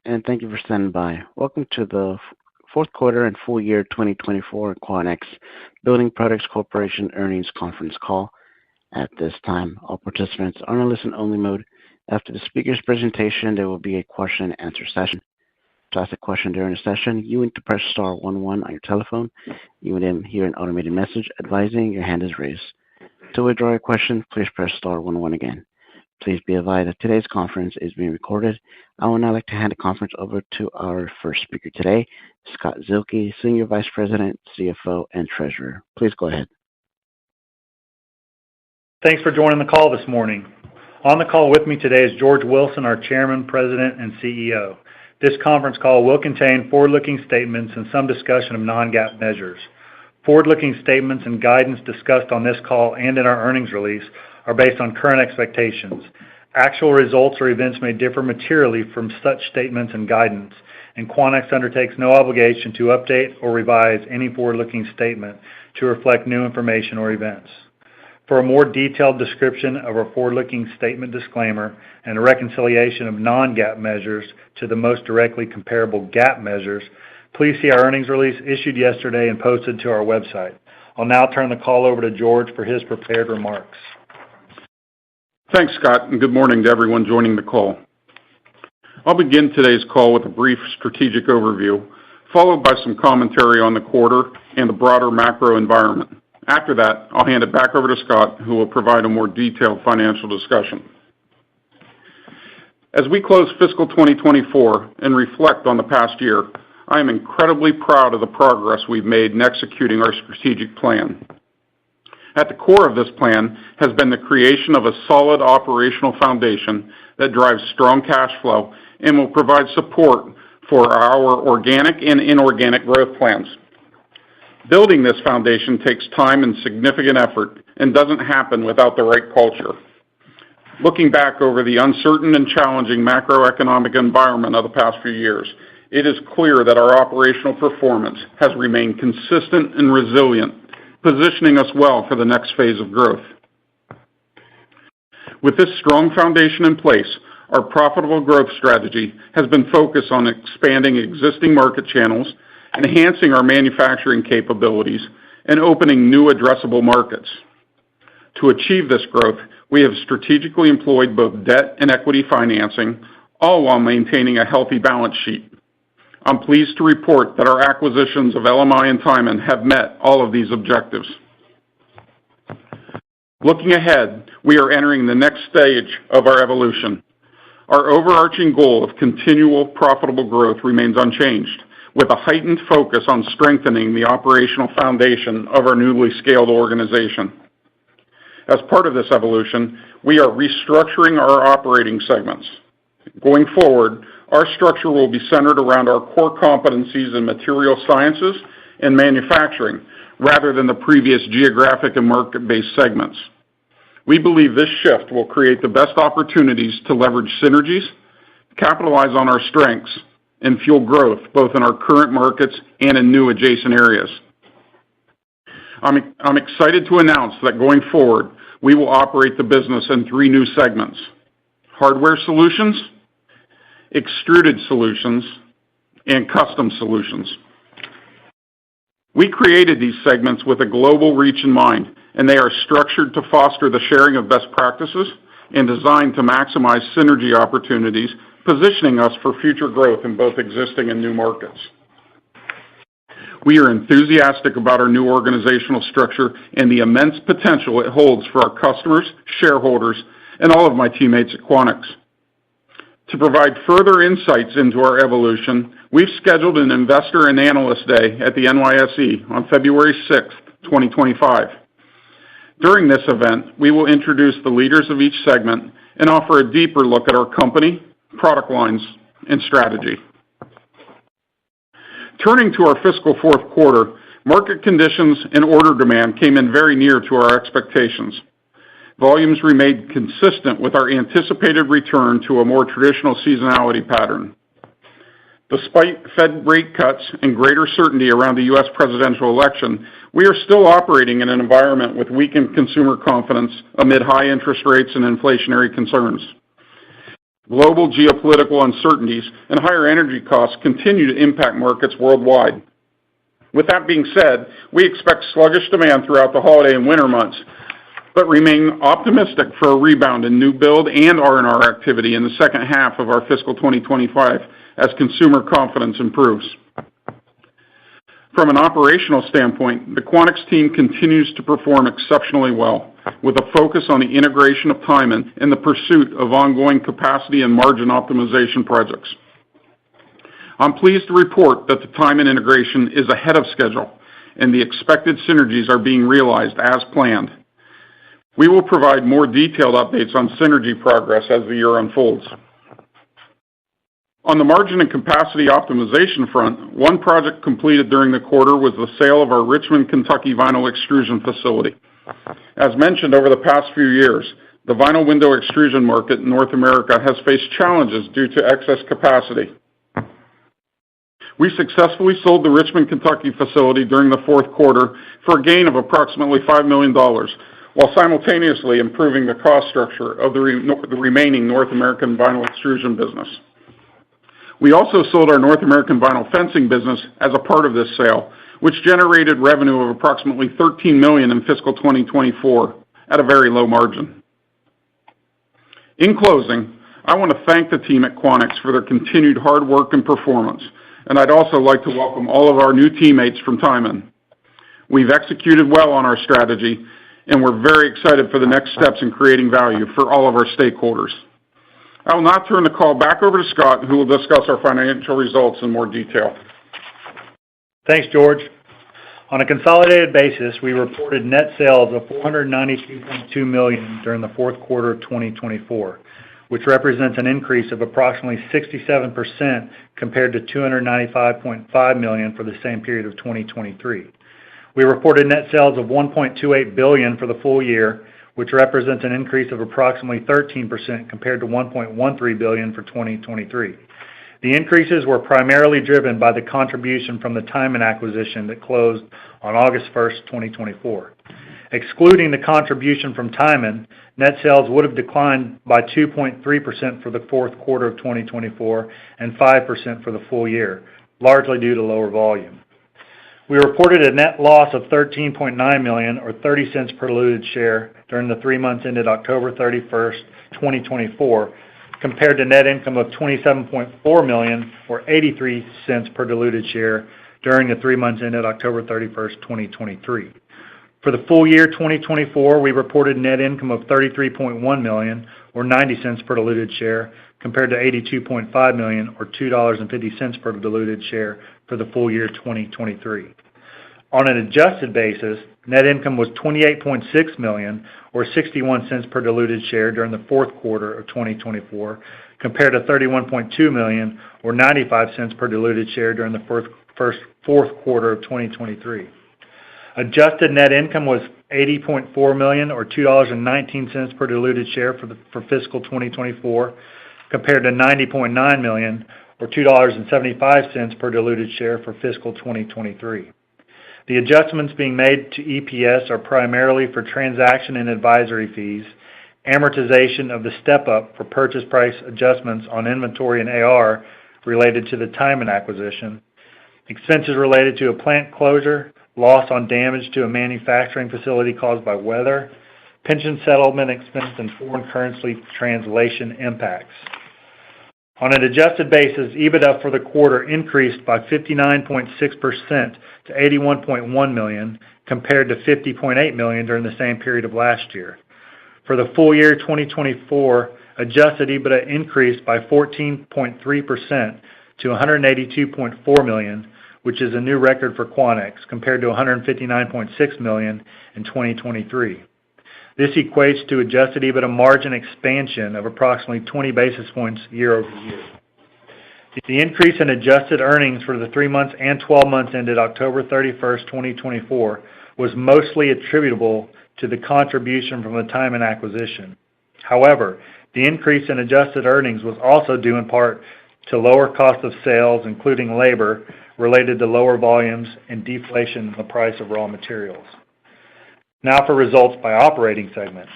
and thank you for standing by. Welcome to the fourth quarter and full year 2024 Quanex Building Products Corporation earnings conference call. At this time, all participants are in a listen-only mode. After the speaker's presentation, there will be a question-and-answer session. To ask a question during the session, you need to press star 11 on your telephone. You will then hear an automated message advising your hand is raised. To withdraw your question, please press star 11 again. Please be advised that today's conference is being recorded. I would now like to hand the conference over to our first speaker today, Scott Zuehlke, Senior Vice President, CFO, and Treasurer. Please go ahead. Thanks for joining the call this morning. On the call with me today is George Wilson, our Chairman, President, and CEO. This conference call will contain forward-looking statements and some discussion of non-GAAP measures. Forward-looking statements and guidance discussed on this call and in our earnings release are based on current expectations. Actual results or events may differ materially from such statements and guidance, and Quanex undertakes no obligation to update or revise any forward-looking statement to reflect new information or events. For a more detailed description of our forward-looking statement disclaimer and a reconciliation of non-GAAP measures to the most directly comparable GAAP measures, please see our earnings release issued yesterday and posted to our website. I'll now turn the call over to George for his prepared remarks. Thanks, Scott, and good morning to everyone joining the call. I'll begin today's call with a brief strategic overview, followed by some commentary on the quarter and the broader macro environment. After that, I'll hand it back over to Scott, who will provide a more detailed financial discussion. As we close fiscal 2024 and reflect on the past year, I am incredibly proud of the progress we've made in executing our strategic plan. At the core of this plan has been the creation of a solid operational foundation that drives strong cash flow and will provide support for our organic and inorganic growth plans. Building this foundation takes time and significant effort and doesn't happen without the right culture. Looking back over the uncertain and challenging macroeconomic environment of the past few years, it is clear that our operational performance has remained consistent and resilient, positioning us well for the next phase of growth. With this strong foundation in place, our profitable growth strategy has been focused on expanding existing market channels, enhancing our manufacturing capabilities, and opening new addressable markets. To achieve this growth, we have strategically employed both debt and equity financing, all while maintaining a healthy balance sheet. I'm pleased to report that our acquisitions of LMI and Tyman have met all of these objectives. Looking ahead, we are entering the next stage of our evolution. Our overarching goal of continual profitable growth remains unchanged, with a heightened focus on strengthening the operational foundation of our newly scaled organization. As part of this evolution, we are restructuring our operating segments. Going forward, our structure will be centered around our core competencies in material sciences and manufacturing, rather than the previous geographic and market-based segments. We believe this shift will create the best opportunities to leverage synergies, capitalize on our strengths, and fuel growth both in our current markets and in new adjacent areas. I'm excited to announce that going forward, we will operate the business in 3 new segments: Hardware Solutions, Extruded Solutions, and Custom Solutions. We created these segments with a global reach in mind, and they are structured to foster the sharing of best practices and designed to maximize synergy opportunities, positioning us for future growth in both existing and new markets. We are enthusiastic about our new organizational structure and the immense potential it holds for our customers, shareholders, and all of my teammates at Quanex. To provide further insights into our evolution, we've scheduled an Investor and Analyst Day at the NYSE on February 6, 2025. During this event, we will introduce the leaders of each segment and offer a deeper look at our company, product lines, and strategy. Turning to our fiscal fourth quarter, market conditions and order demand came in very near to our expectations. Volumes remained consistent with our anticipated return to a more traditional seasonality pattern. Despite Fed rate cuts and greater certainty around the U.S. presidential election, we are still operating in an environment with weakened consumer confidence amid high interest rates and inflationary concerns. Global geopolitical uncertainties and higher energy costs continue to impact markets worldwide. With that being said, we expect sluggish demand throughout the holiday and winter months, but remain optimistic for a rebound in new build and R&R activity in the second half of our fiscal 2025 as consumer confidence improves. From an operational standpoint, the Quanex team continues to perform exceptionally well, with a focus on the integration of Tyman and the pursuit of ongoing capacity and margin optimization projects. I'm pleased to report that the Tyman integration is ahead of schedule, and the expected synergies are being realized as planned. We will provide more detailed updates on synergy progress as the year unfolds. On the margin and capacity optimization front, one project completed during the quarter was the sale of our Richmond, Kentucky vinyl extrusion facility. As mentioned over the past few years, the vinyl window extrusion market in North America has faced challenges due to excess capacity. We successfully sold the Richmond, Kentucky facility during the fourth quarter for a gain of approximately $5 million, while simultaneously improving the cost structure of the remaining North American vinyl extrusion business. We also sold our North American vinyl fencing business as a part of this sale, which generated revenue of approximately $13 million in fiscal 2024 at a very low margin. In closing, I want to thank the team at Quanex for their continued hard work and performance, and I'd also like to welcome all of our new teammates from Tyman. We've executed well on our strategy, and we're very excited for the next steps in creating value for all of our stakeholders. I will now turn the call back over to Scott, who will discuss our financial results in more detail. Thanks, George. On a consolidated basis, we reported net sales of $492.2 million during the fourth quarter of 2024, which represents an increase of approximately 67% compared to $295.5 million for the same period of 2023. We reported net sales of $1.28 billion for the full year, which represents an increase of approximately 13% compared to $1.13 billion for 2023. The increases were primarily driven by the contribution from the Tyman acquisition that closed on August 1st, 2024. Excluding the contribution from Tyman, net sales would have declined by 2.3% for the fourth quarter of 2024 and 5% for the full year, largely due to lower volume. We reported a net loss of $13.9 million, or 30 cents per diluted share, during the 3 months ended October 31st, 2024, compared to net income of $27.4 million, or 83 cents per diluted share, during the 3 months ended October 31st, 2023. For the full year 2024, we reported net income of $33.1 million, or 90 cents per diluted share, compared to $82.5 million, or $2.50 per diluted share for the full year 2023. On an adjusted basis, net income was $28.6 million, or 61 cents per diluted share during the fourth quarter of 2024, compared to $31.2 million, or 95 cents per diluted share during the fourth quarter of 2023. Adjusted net income was $80.4 million, or $2.19 per diluted share for fiscal 2024, compared to $90.9 million, or $2.75 per diluted share for fiscal 2023. The adjustments being made to EPS are primarily for transaction and advisory fees, amortization of the step-up for purchase price adjustments on inventory and AR related to the Tyman acquisition, expenses related to a plant closure, loss on damage to a manufacturing facility caused by weather, pension settlement expense, and foreign currency translation impacts. On an adjusted basis, EBITDA for the quarter increased by 59.6% to $81.1 million, compared to $50.8 million during the same period of last year. For the full year 2024, adjusted EBITDA increased by 14.3% to $182.4 million, which is a new record for Quanex, compared to $159.6 million in 2023. This equates to adjusted EBITDA margin expansion of approximately 20 basis points year over year. The increase in adjusted earnings for the 3 months and 12 months ended October 31st, 2024, was mostly attributable to the contribution from the Tyman acquisition. However, the increase in adjusted earnings was also due in part to lower cost of sales, including labor, related to lower volumes and deflation in the price of raw materials. Now for results by operating segment.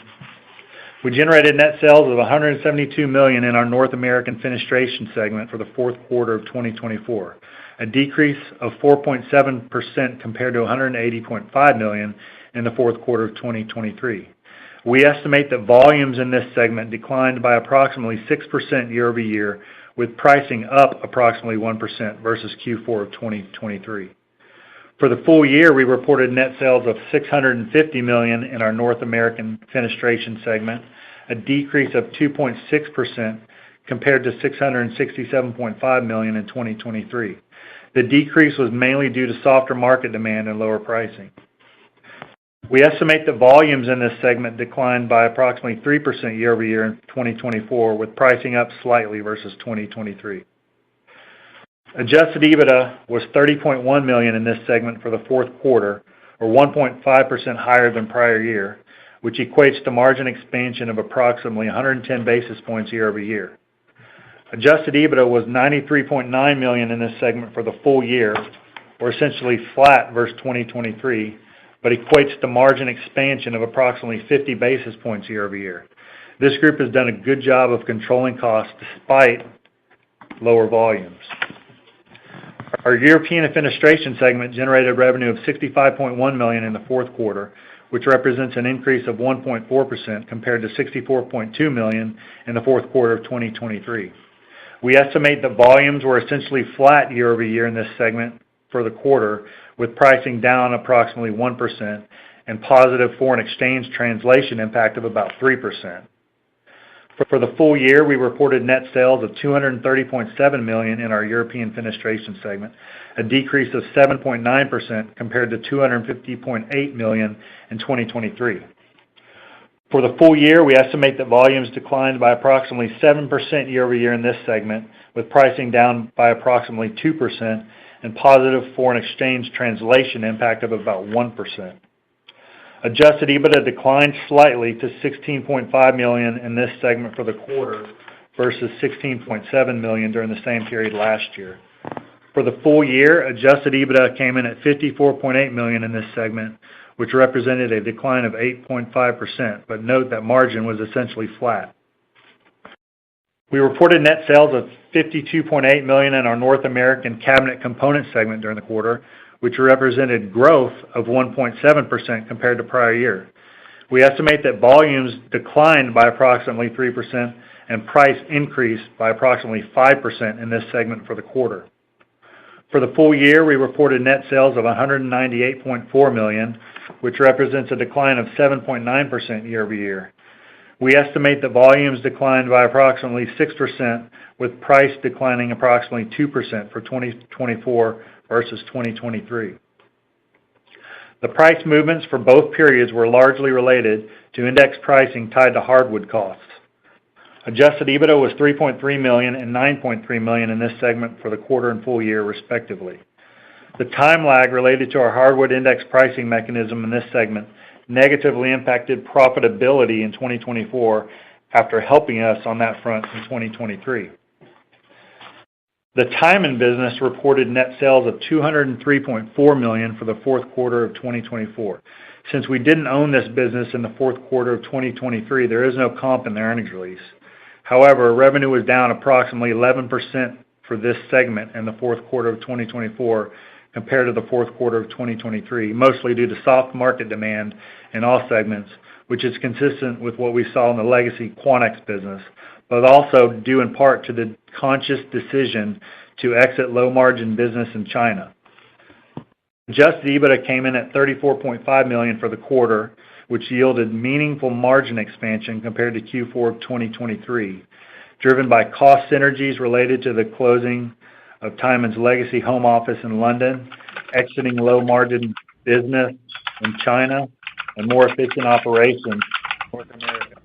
We generated net sales of $172 million in our North American Fenestration segment for the fourth quarter of 2024, a decrease of 4.7% compared to $180.5 million in the fourth quarter of 2023. We estimate that volumes in this segment declined by approximately 6% year-over-year, with pricing up approximately 1% versus Q4 of 2023. For the full year, we reported net sales of $650 million in our North American Fenestration segment, a decrease of 2.6% compared to $667.5 million in 2023. The decrease was mainly due to softer market demand and lower pricing. We estimate that volumes in this segment declined by approximately 3% year-over-year in 2024, with pricing up slightly versus 2023. Adjusted EBITDA was $30.1 million in this segment for the fourth quarter, or 1.5% higher than prior year, which equates to margin expansion of approximately 110 basis points year-over-year. Adjusted EBITDA was $93.9 million in this segment for the full year, or essentially flat versus 2023, but equates to margin expansion of approximately 50 basis points year-over-year. This group has done a good job of controlling costs despite lower volumes. Our European Fenestration segment generated revenue of $65.1 million in the fourth quarter, which represents an increase of 1.4% compared to $64.2 million in the fourth quarter of 2023. We estimate that volumes were essentially flat year-over-year in this segment for the quarter, with pricing down approximately 1% and positive foreign exchange translation impact of about 3%. For the full year, we reported net sales of $230.7 million in our European Fenestration segment, a decrease of 7.9% compared to $250.8 million in 2023. For the full year, we estimate that volumes declined by approximately 7% year-over-year in this segment, with pricing down by approximately 2% and positive foreign exchange translation impact of about 1%. Adjusted EBITDA declined slightly to $16.5 million in this segment for the quarter versus $16.7 million during the same period last year. For the full year, adjusted EBITDA came in at $54.8 million in this segment, which represented a decline of 8.5%, but note that margin was essentially flat. We reported net sales of $52.8 million in our North American Cabinet Components segment during the quarter, which represented growth of 1.7% compared to prior year. We estimate that volumes declined by approximately 3% and price increased by approximately 5% in this segment for the quarter. For the full year, we reported net sales of $198.4 million, which represents a decline of 7.9% year-over-year. We estimate that volumes declined by approximately 6%, with price declining approximately 2% for 2024 versus 2023. The price movements for both periods were largely related to index pricing tied to hardwood costs. Adjusted EBITDA was $3.3 million and $9.3 million in this segment for the quarter and full year, respectively. The time lag related to our hardwood index pricing mechanism in this segment negatively impacted profitability in 2024 after helping us on that front in 2023. The Tyman business reported net sales of $203.4 million for the fourth quarter of 2024. Since we didn't own this business in the fourth quarter of 2023, there is no comp in the earnings release. However, revenue was down approximately 11% for this segment in the fourth quarter of 2024 compared to the fourth quarter of 2023, mostly due to soft market demand in all segments, which is consistent with what we saw in the legacy Quanex business, but also due in part to the conscious decision to exit low-margin business in China. Adjusted EBITDA came in at $34.5 million for the quarter, which yielded meaningful margin expansion compared to Q4 of 2023, driven by cost synergies related to the closing of Tyman's legacy home office in London, exiting low-margin business in China, and more efficient operations in North America.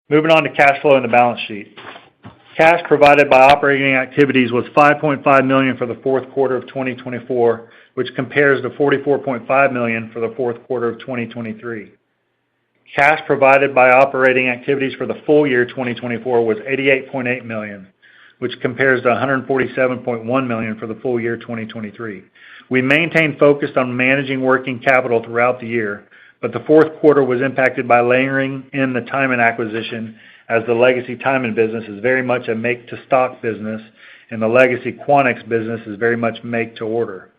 Moving on to cash flow and the balance sheet. Cash provided by operating activities was $5.5 million for the fourth quarter of 2024, which compares to $44.5 million for the fourth quarter of 2023. Cash provided by operating activities for the full year 2024 was $88.8 million, which compares to $147.1 million for the full year 2023. We maintained focus on managing working capital throughout the year, but the fourth quarter was impacted by layering in the Tyman acquisition, as the legacy Tyman business is very much a make-to-stock business, and the legacy Quanex business is very much make-to-order.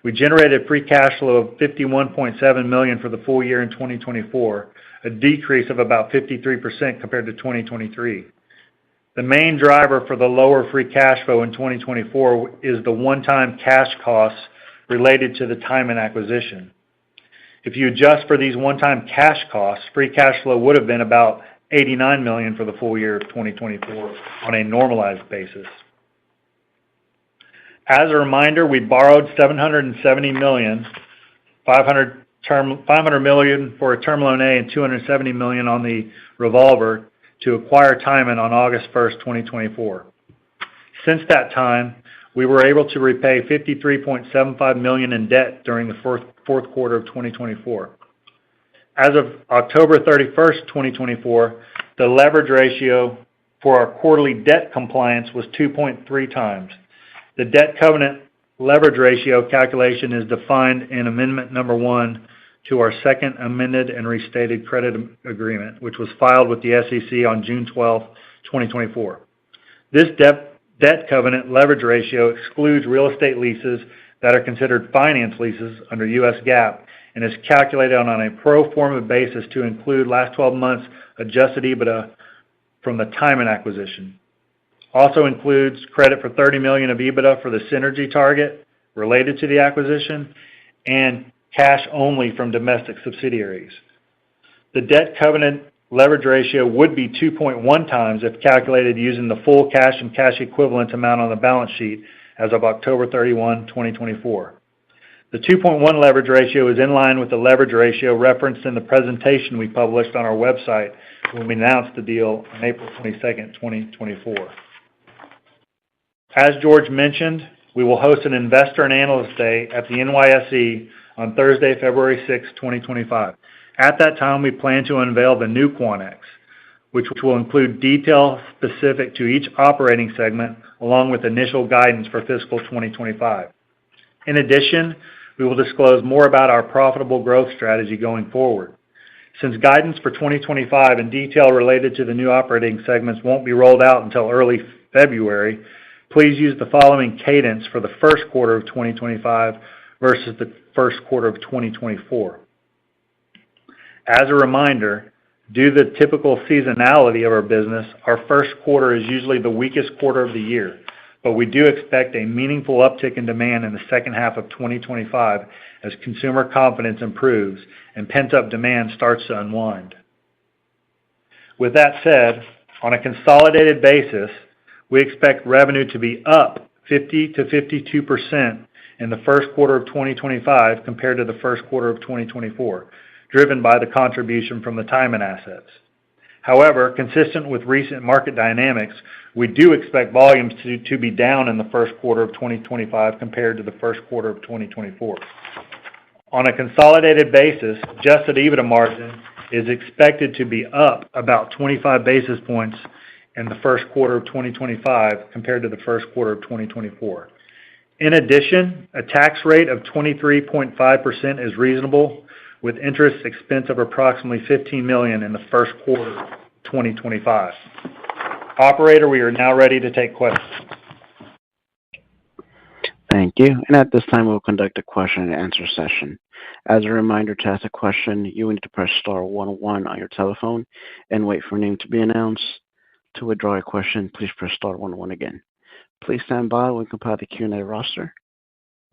We generated free cash flow of $51.7 million for the full year in 2024, a decrease of about 53% compared to 2023. The main driver for the lower free cash flow in 2024 is the one-time cash costs related to the Tyman acquisition. If you adjust for these one-time cash costs, free cash flow would have been about $89 million for the full year of 2024 on a normalized basis. As a reminder, we borrowed $770 million, $500 million for a term loan A and $270 million on the revolver to acquire Tyman on August 1st, 2024. Since that time, we were able to repay $53.75 million in debt during the fourth quarter of 2024. As of October 31st, 2024, the leverage ratio for our quarterly debt compliance was 2.3 times. The debt covenant leverage ratio calculation is defined in Amendment Number 1 to our second amended and restated credit agreement, which was filed with the SEC on June 12, 2024. This debt covenant leverage ratio excludes real estate leases that are considered finance leases under U.S. GAAP and is calculated on a pro forma basis to include last 12 months adjusted EBITDA from the Tyman acquisition. Also includes credit for $30 million of EBITDA for the synergy target related to the acquisition and cash only from domestic subsidiaries. The debt covenant leverage ratio would be 2.1 times if calculated using the full cash and cash equivalent amount on the balance sheet as of October 31, 2024. The 2.1 leverage ratio is in line with the leverage ratio referenced in the presentation we published on our website when we announced the deal on April 22, 2024. As George mentioned, we will host an Investor and Analyst Day at the NYSE on Thursday, February 6, 2025. At that time, we plan to unveil the new Quanex, which will include details specific to each operating segment, along with initial guidance for fiscal 2025. In addition, we will disclose more about our profitable growth strategy going forward. Since guidance for 2025 and detail related to the new operating segments won't be rolled out until early February, please use the following cadence for the first quarter of 2025 versus the first quarter of 2024. As a reminder, due to the typical seasonality of our business, our first quarter is usually the weakest quarter of the year, but we do expect a meaningful uptick in demand in the second half of 2025 as consumer confidence improves and pent-up demand starts to unwind. With that said, on a consolidated basis, we expect revenue to be up 50 to 52% in the first quarter of 2025 compared to the first quarter of 2024, driven by the contribution from the Tyman assets. However, consistent with recent market dynamics, we do expect volumes to be down in the first quarter of 2025 compared to the first quarter of 2024. On a consolidated basis, adjusted EBITDA margin is expected to be up about 25 basis points in the first quarter of 2025 compared to the first quarter of 2024. In addition, a tax rate of 23.5% is reasonable, with interest expense of approximately $15 million in the first quarter of 2025. Operator, we are now ready to take questions. Thank you. And at this time, we'll conduct a question and answer session. As a reminder, to ask a question, you will need to press star 11 on your telephone and wait for a name to be announced. To withdraw your question, please press star 11 again. Please stand by while we compile the Q&A roster.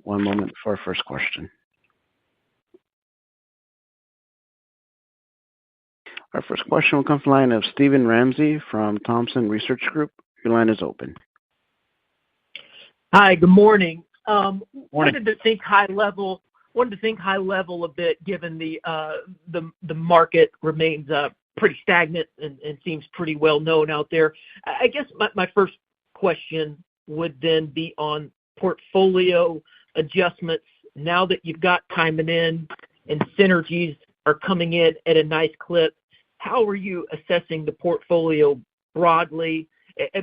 One moment for our first question. Our first question will come from the line of Steven Ramsey from Thompson Research Group. Your line is open. Hi, good morning. Morning. Wanted to think high level a bit, given the market remains pretty stagnant and seems pretty well known out there. I guess my first question would then be on portfolio adjustments. Now that you've got Tyman in and synergies are coming in at a nice clip, how are you assessing the portfolio broadly?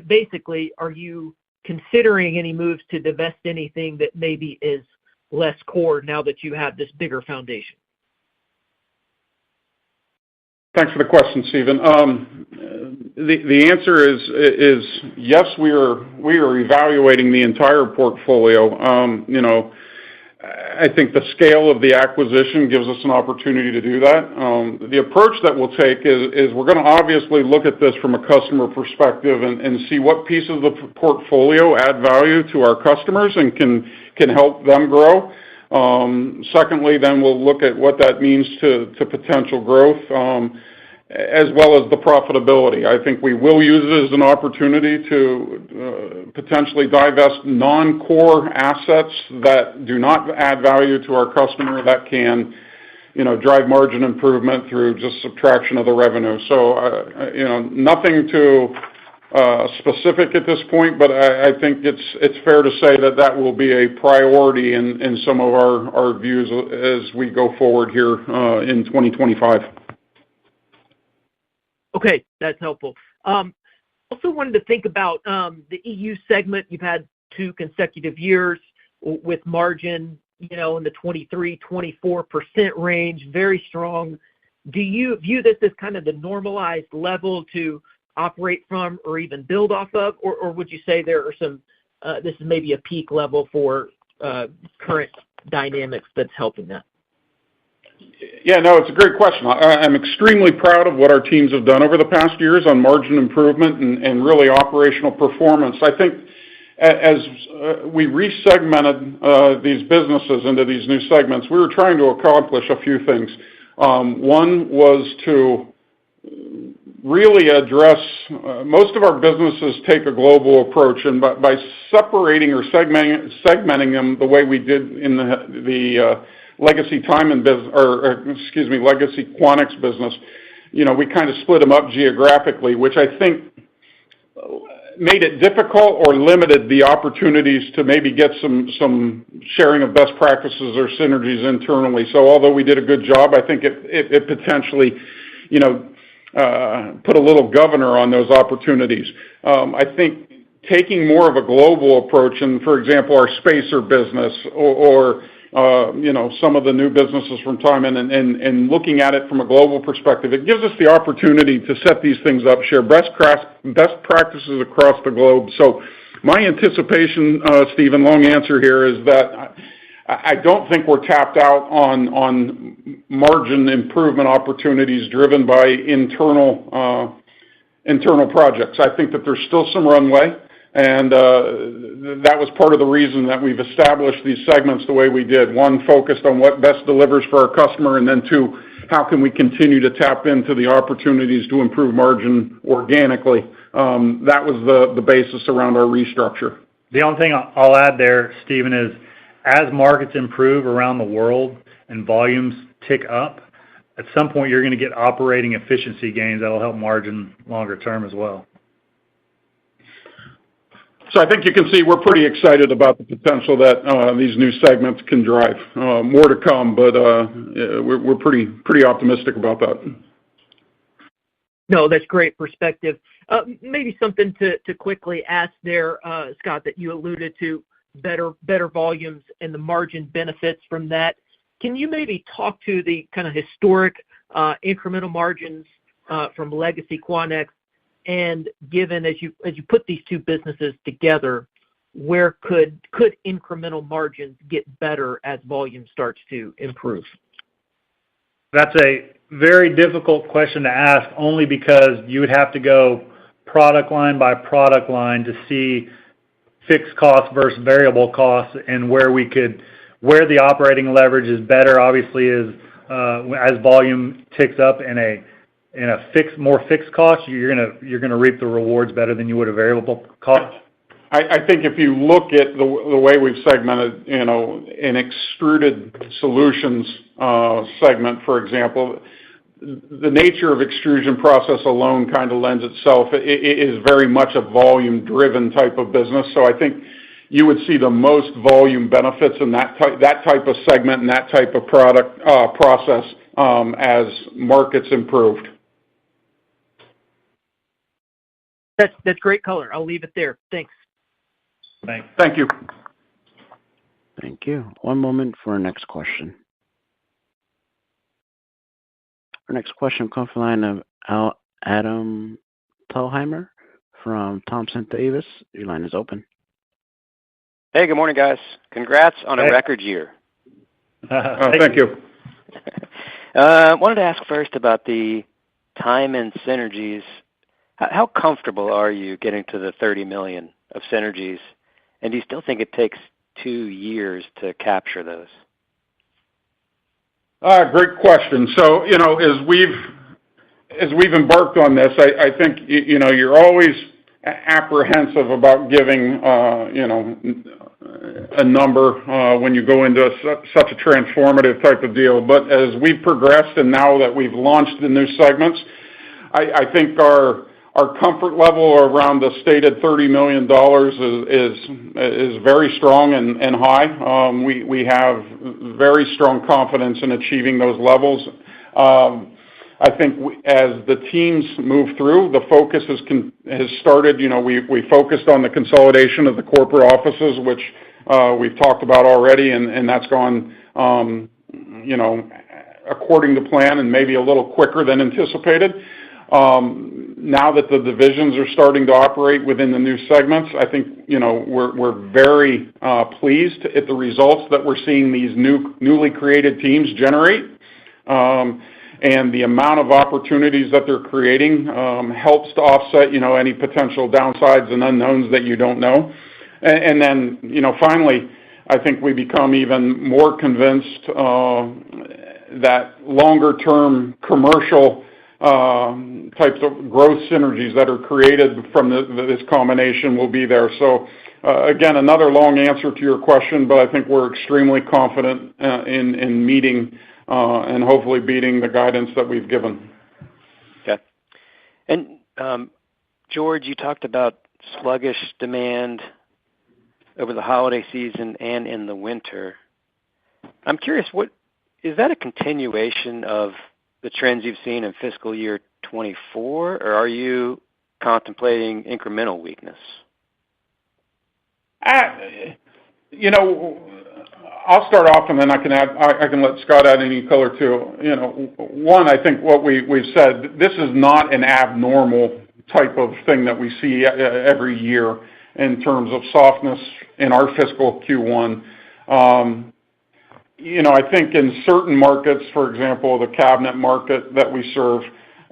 Basically, are you considering any moves to divest anything that maybe is less core now that you have this bigger foundation? Thanks for the question, Stephen. The answer is yes, we are evaluating the entire portfolio. I think the scale of the acquisition gives us an opportunity to do that. The approach that we'll take is we're going to obviously look at this from a customer perspective and see what pieces of the portfolio add value to our customers and can help them grow. Secondly, then we'll look at what that means to potential growth, as well as the profitability. I think we will use it as an opportunity to potentially divest non-core assets that do not add value to our customer that can, drive margin improvement through just subtraction of the revenue. So, nothing too specific at this point, but I think it's fair to say that will be a priority in some of our views as we go forward here in 2025. Okay, that's helpful. Also wanted to think about the EU segment. You've had 2 consecutive years with margin, in the 23-24% range, very strong. Do you view this as kind of the normalized level to operate from or even build off of, or would you say there are some, this is maybe a peak level for current dynamics that's helping that? Yeah, no, it's a great question. I'm extremely proud of what our teams have done over the past years on margin improvement and really operational performance. I think as we resegmented these businesses into these new segments, we were trying to accomplish a few things. One was to really address, most of our businesses take a global approach, and by separating or segmenting them the way we did in the legacy legacy Quanex business, we kind of split them up geographically, which I think made it difficult or limited the opportunities to maybe get some sharing of best practices or synergies internally. So although we did a good job, I think it potentially, put a little governor on those opportunities. I think taking more of a global approach, and for example, our spacer business or some of the new businesses from time and looking at it from a global perspective, it gives us the opportunity to set these things up, share best practices across the globe. So my anticipation, Stephen, long answer here, is that I don't think we're tapped out on margin improvement opportunities driven by internal projects. I think that there's still some runway. And that was part of the reason that we've established these segments the way we did. 1, focused on what best delivers for our customer, and then 2, how can we continue to tap into the opportunities to improve margin organically. That was the basis around our restructure. The only thing I'll add there, Stephen, is as markets improve around the world and volumes tick up, at some point you're going to get operating efficiency gains that will help margin longer term as well. So I think you can see we're pretty excited about the potential that these new segments can drive. More to come, but we're pretty optimistic about that. No, that's great perspective. Maybe something to quickly ask there, Scott, that you alluded to, better volumes and the margin benefits from that. Can you maybe talk to the kind of historic incremental margins from legacy Quanex? And given as you put these 2 businesses together, where could incremental margins get better as volume starts to improve? That's a very difficult question to ask, only because you would have to go product line by product line to see fixed costs versus variable costs, and where the operating leverage is better. Obviously, is as volume ticks up in a more fixed cost, you're gonna reap the rewards better than you would a variable cost. I think if you look at the way we've segmented, an extruded solutions segment, for example, the nature of extrusion process alone kind of lends itself. It is very much a volume-driven type of business. So I think you would see the most volume benefits in that type of segment and that type of product process as markets improved. That's great color. I'll leave it there. Thanks. Thank you. Thank you. One moment for our next question. Our next question comes from the line of Adam Thalhimer from Thompson Davis. Your line is open. Hey, good morning, guys. Congrats on a record year. Thank you. Wanted to ask first about the time and synergies. How comfortable are you getting to the $30 million of synergies? And do you still think it takes 2 years to capture those? Great question. So, as we've embarked on this, I think, you're always apprehensive about giving, a number when you go into such a transformative type of deal. But as we've progressed and now that we've launched the new segments, I think our comfort level around the stated $30 million is very strong and high. We have very strong confidence in achieving those levels. I think as the teams move through, the focus has started. We focused on the consolidation of the corporate offices, which we've talked about already, and that's gone, according to plan and maybe a little quicker than anticipated. Now that the divisions are starting to operate within the new segments, I think, we're very pleased at the results that we're seeing these newly created teams generate. And the amount of opportunities that they're creating helps to offset, any potential downsides and unknowns that you don't know. And then, finally, I think we become even more convinced that longer-term commercial types of growth synergies that are created from this combination will be there. So, again, another long answer to your question, but I think we're extremely confident in meeting and hopefully beating the guidance that we've given. Okay. And, George, you talked about sluggish demand over the holiday season and in the winter. I'm curious, is that a continuation of the trends you've seen in fiscal year 24, or are you contemplating incremental weakness? I'll start off and then I can let Scott add any color too. One, I think what we've said, this is not an abnormal type of thing that we see every year in terms of softness in our fiscal Q1. I think in certain markets, for example, the cabinet market that we serve,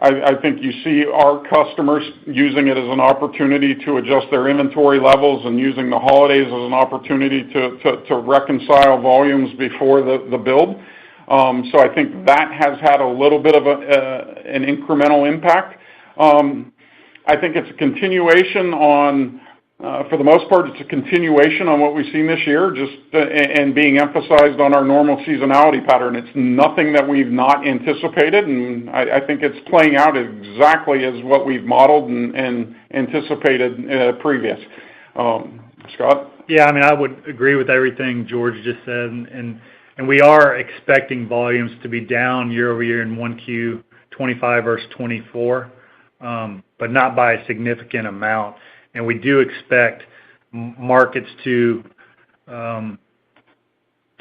I think you see our customers using it as an opportunity to adjust their inventory levels and using the holidays as an opportunity to reconcile volumes before the build. So I think that has had a little bit of an incremental impact. I think it's a continuation on, for the most part, it's a continuation on what we've seen this year, just and being emphasized on our normal seasonality pattern. It's nothing that we've not anticipated, and I think it's playing out exactly as what we've modeled and anticipated previous. Scott? Yeah, I would agree with everything George just said, and we are expecting volumes to be down year over year in 1Q 25 versus 24, but not by a significant amount. And we do expect markets to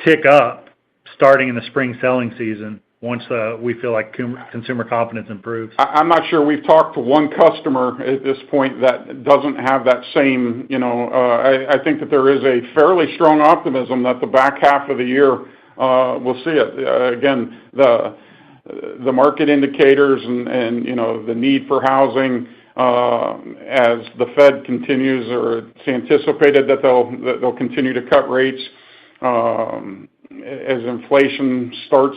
tick up starting in the spring selling season once we feel like consumer confidence improves. I'm not sure we've talked to one customer at this point that doesn't have that same, I think that there is a fairly strong optimism that the back half of the year we'll see it. Again, the market indicators and the need for housing, as the Fed continues, or it's anticipated that they'll continue to cut rates, as inflation starts,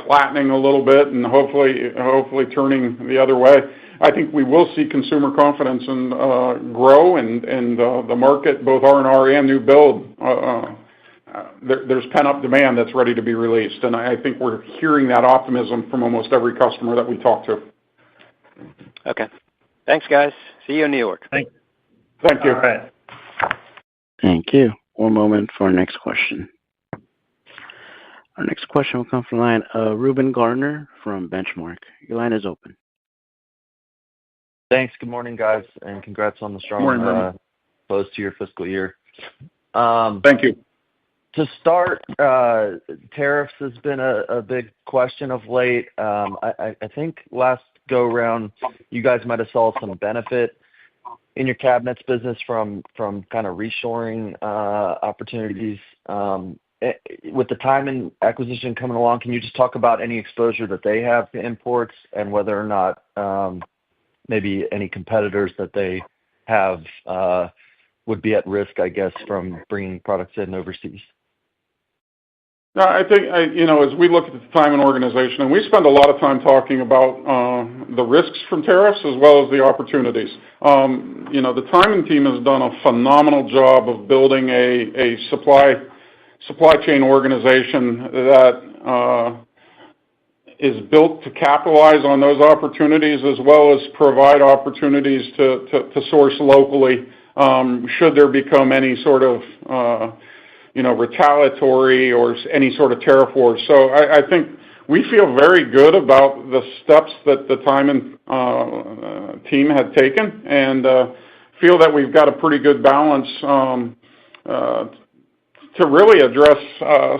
flattening a little bit and hopefully turning the other way. I think we will see consumer confidence and grow, and the market, both R&R and new build, there's pent-up demand that's ready to be released, and I think we're hearing that optimism from almost every customer that we talk to. Okay. Thanks, guys. See you in New York. Thank you. All right. Thank you. One moment for our next question. Our next question will come from the line of Reuben Garner from Benchmark. Your line is open. Thanks. Good morning, guys, and congrats on the strong close to your fiscal year. Thank you. To start, tariffs has been a big question of late. I think last go-round, you guys might have saw some benefit in your cabinets business from kind of reshoring opportunities. With the Tyman acquisition coming along, can you just talk about any exposure that they have to imports and whether or not maybe any competitors that they have would be at risk, I guess, from bringing products in overseas? No, I think, as we look at the Tyman organization, and we spend a lot of time talking about the risks from tariffs as well as the opportunities. The Tyman team has done a phenomenal job of building a supply chain organization that is built to capitalize on those opportunities as well as provide opportunities to source locally should there become any sort of retaliatory or any sort of tariff wars. So I think we feel very good about the steps that the Tyman team had taken and feel that we've got a pretty good balance to really address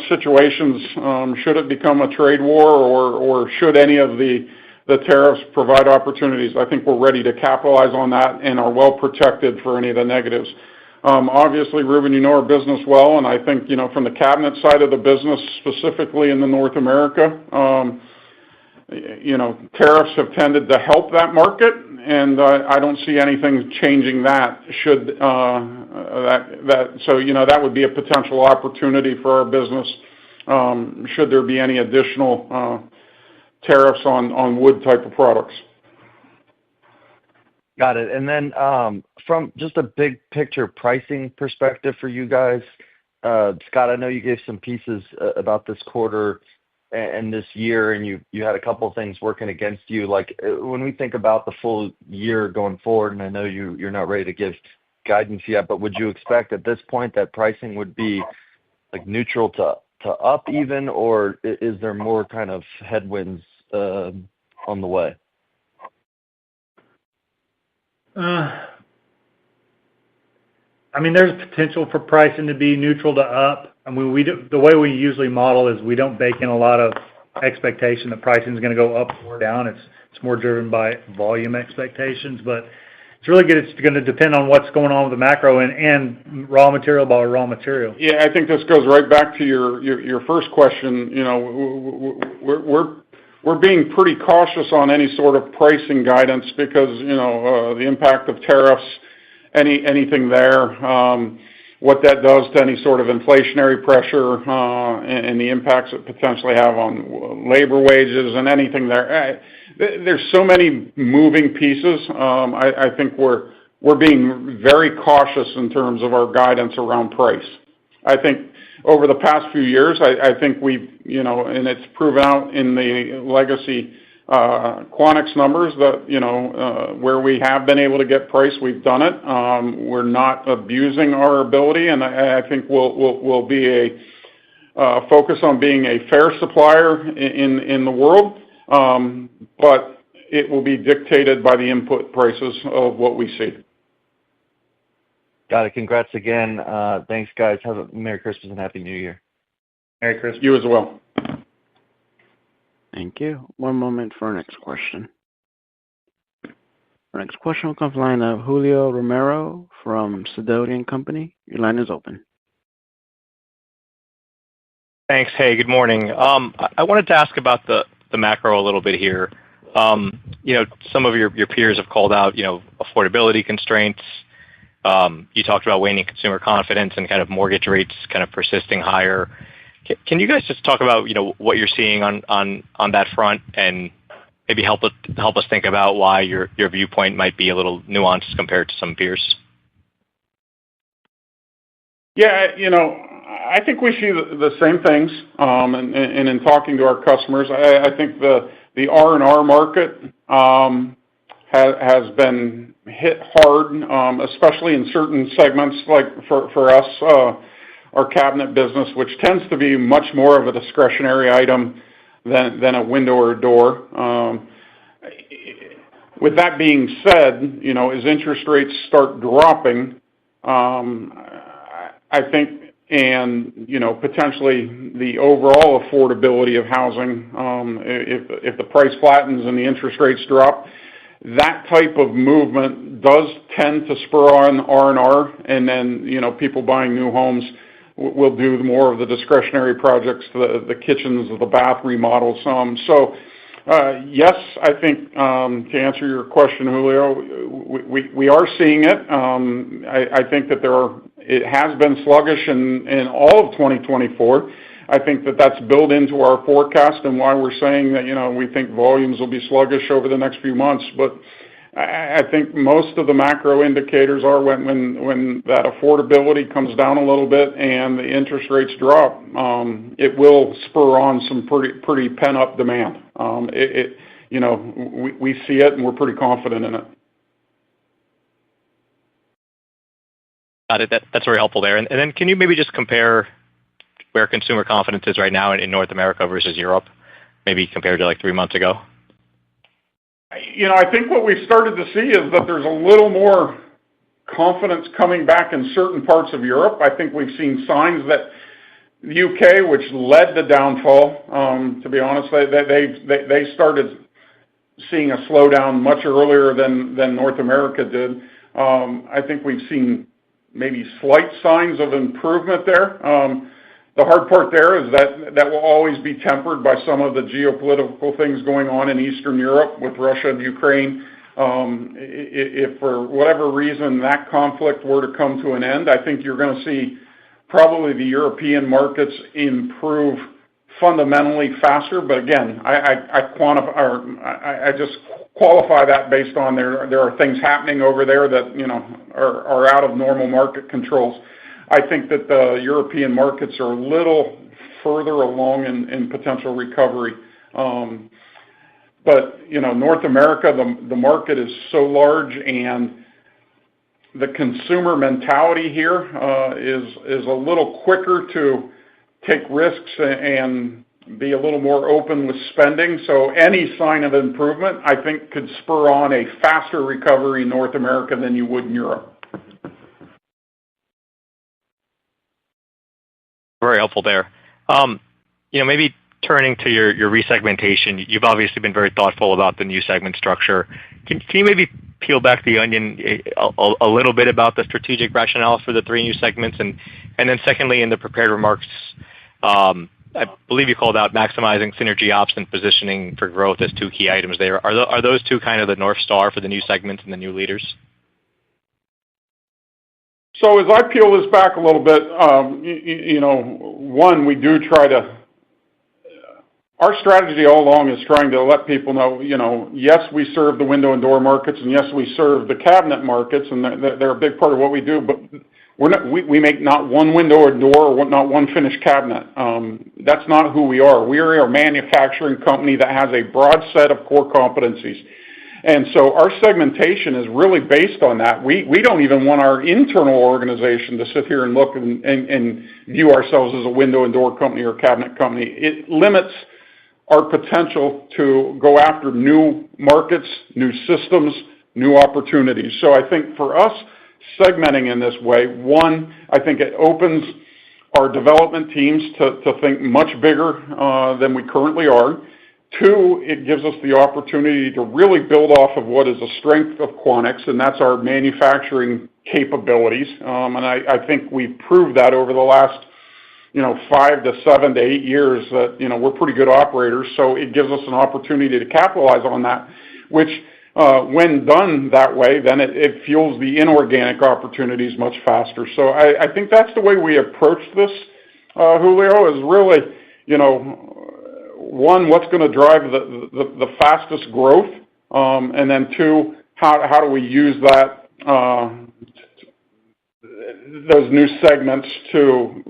situations should it become a trade war or should any of the tariffs provide opportunities. I think we're ready to capitalize on that and are well protected for any of the negatives. Obviously, Ruben, you know our business well, and I think, from the cabinet side of the business, specifically in the North America, tariffs have tended to help that market, and I don't see anything changing that should that would be a potential opportunity for our business should there be any additional tariffs on wood type of products. Got it. And then from just a big picture pricing perspective for you guys, Scott, I know you gave some pieces about this quarter and this year, and you had a couple of things working against you. Like when we think about the full year going forward, and I know you're not ready to give guidance yet, but would you expect at this point that pricing would be like neutral to up even, or is there more kind of headwinds on the way? There's potential for pricing to be neutral to up. The way we usually model is we don't bake in a lot of expectation that pricing is going to go up or down. It's more driven by volume expectations, but it's going to depend on what's going on with the macro and raw material by raw material. Yeah, I think this goes right back to your first question. We're being pretty cautious on any sort of pricing guidance because, the impact of tariffs, anything there, what that does to any sort of inflationary pressure and the impacts it potentially have on labor wages and anything there. There's so many moving pieces. I think we're being very cautious in terms of our guidance around price. I think over the past few years, I think we've, and it's proven out in the legacy Quanex numbers that, where we have been able to get price, we've done it. We're not abusing our ability, and I think we'll be a focus on being a fair supplier in the world, but it will be dictated by the input prices of what we see. Got it. Congrats again. Thanks, guys. Have a Merry Christmas and Happy New Year. Merry Christmas. You as well. Thank you. One moment for our next question. Our next question will come from the line of Julio Romero from Sidoti & Company. Your line is open. Thanks. Hey, good morning. I wanted to ask about the macro a little bit here. Some of your peers have called out, affordability constraints. You talked about waning consumer confidence and kind of mortgage rates kind of persisting higher. Can you guys just talk about, what you're seeing on that front and maybe help us think about why your viewpoint might be a little nuanced compared to some peers? Yeah, I think we see the same things. And in talking to our customers, I think the R&R market has been hit hard, especially in certain segments like for us, our cabinet business, which tends to be much more of a discretionary item than a window or a door. With that being said, as interest rates start dropping, I think and, potentially the overall affordability of housing, if the price flattens and the interest rates drop, that type of movement does tend to spur on R&R, and then, people buying new homes will do more of the discretionary projects, the kitchens, the bath remodels. Yes, I think, to answer your question, Julio, we are seeing it. I think that it has been sluggish in all of 2024. I think that that's built into our forecast and why we're saying that, we think volumes will be sluggish over the next few months. But I think most of the macro indicators are when that affordability comes down a little bit and the interest rates drop, it will spur on some pretty pent-up demand. We see it and we're pretty confident in it. Got it. That's very helpful there. And then can you maybe just compare where consumer confidence is right now in North America versus Europe, maybe compared to like 3 months ago? I think what we've started to see is that there's a little more confidence coming back in certain parts of Europe. I think we've seen signs that the UK, which led the downfall, to be honest, they started seeing a slowdown much earlier than North America did. I think we've seen maybe slight signs of improvement there. The hard part there is that will always be tempered by some of the geopolitical things going on in Eastern Europe with Russia and Ukraine. If for whatever reason that conflict were to come to an end, I think you're going to see probably the European markets improve fundamentally faster. But again, I just qualify that based on there are things happening over there that are out of normal market controls. I think that the European markets are a little further along in potential recovery. But, North America, the market is so large, and the consumer mentality here is a little quicker to take risks and be a little more open with spending. So any sign of improvement, I think, could spur on a faster recovery in North America than you would in Europe. Very helpful there. Maybe turning to your resegmentation, you've obviously been very thoughtful about the new segment structure. Can you maybe peel back the onion a little bit about the strategic rationale for the 3 new segments? And then secondly, in the prepared remarks, I believe you called out maximizing synergy ops and positioning for growth as 2 key items there. Are those 2 kind of the North Star for the new segments and the new leaders? So as I peel this back a little bit, one, we do try to, our strategy all along is trying to let people know, yes, we serve the window and door markets, and yes, we serve the cabinet markets, and they're a big part of what we do, but we make not one window or door or not one finished cabinet. That's not who we are. We are a manufacturing company that has a broad set of core competencies. And so our segmentation is really based on that. We don't even want our internal organization to sit here and look and view ourselves as a window and door company or cabinet company. It limits our potential to go after new markets, new systems, new opportunities. So I think for us, segmenting in this way, one, I think it opens our development teams to think much bigger than we currently are. 2, it gives us the opportunity to really build off of what is a strength of Quanex, and that's our manufacturing capabilities. And I think we've proved that over the last, 5 to 7 to 8 years that, we're pretty good operators. So it gives us an opportunity to capitalize on that, which when done that way, then it fuels the inorganic opportunities much faster. So I think that's the way we approach this, Julio, is really, one, what's going to drive the fastest growth, and then 2, how do we use that those new segments to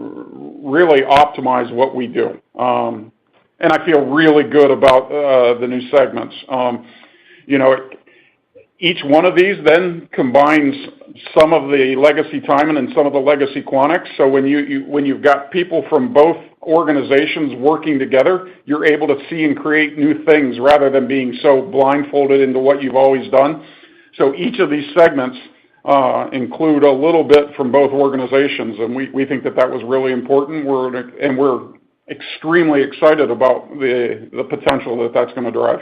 really optimize what we do. And I feel really good about the new segments. Each one of these then combines some of the legacy Tyman and some of the legacy Quanex. So when you've got people from both organizations working together, you're able to see and create new things rather than being so blindfolded into what you've always done. So each of these segments include a little bit from both organizations, and we think that was really important. We're extremely excited about the potential that that's going to drive.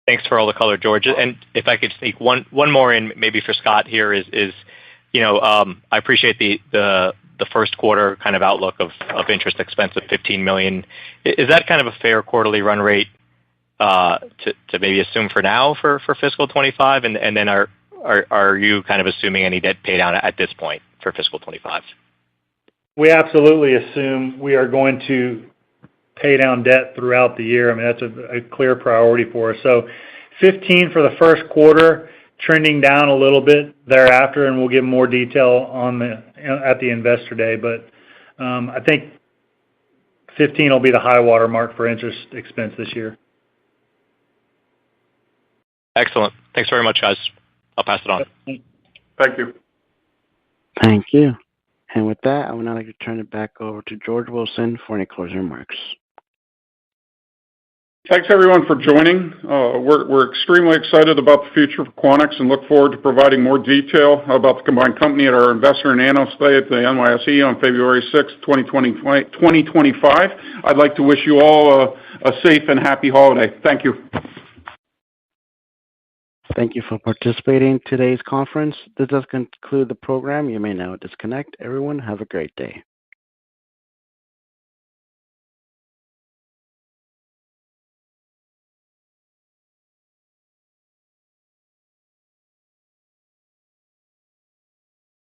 Thanks for all the color, George. And if I could sneak one more in, maybe for Scott here is I appreciate the first quarter kind of outlook of interest expense of $15 million. Is that kind of a fair quarterly run rate to maybe assume for now for fiscal 25? And then are you kind of assuming any debt pay down at this point for fiscal 25? We absolutely assume we are going to pay down debt throughout the year. I mean, that's a clear priority for us. So 15 for the first quarter, trending down a little bit thereafter, and we'll give more detail at the Investor Day. But I think 15 will be the high water mark for interest expense this year. Excellent. Thanks very much, guys. I'll pass it on. Thank you. Thank you. And with that, I would now like to turn it back over to George Wilson for any closing remarks. Thanks, everyone, for joining. We're extremely excited about the future of Quanex and look forward to providing more detail about the combined company at our Investor and Analyst Day at the NYSE on February 6, 2025. I'd like to wish you all a safe and happy holiday. Thank you. Thank you for participating in today's conference. This does conclude the program. You may now disconnect. Everyone, have a great day.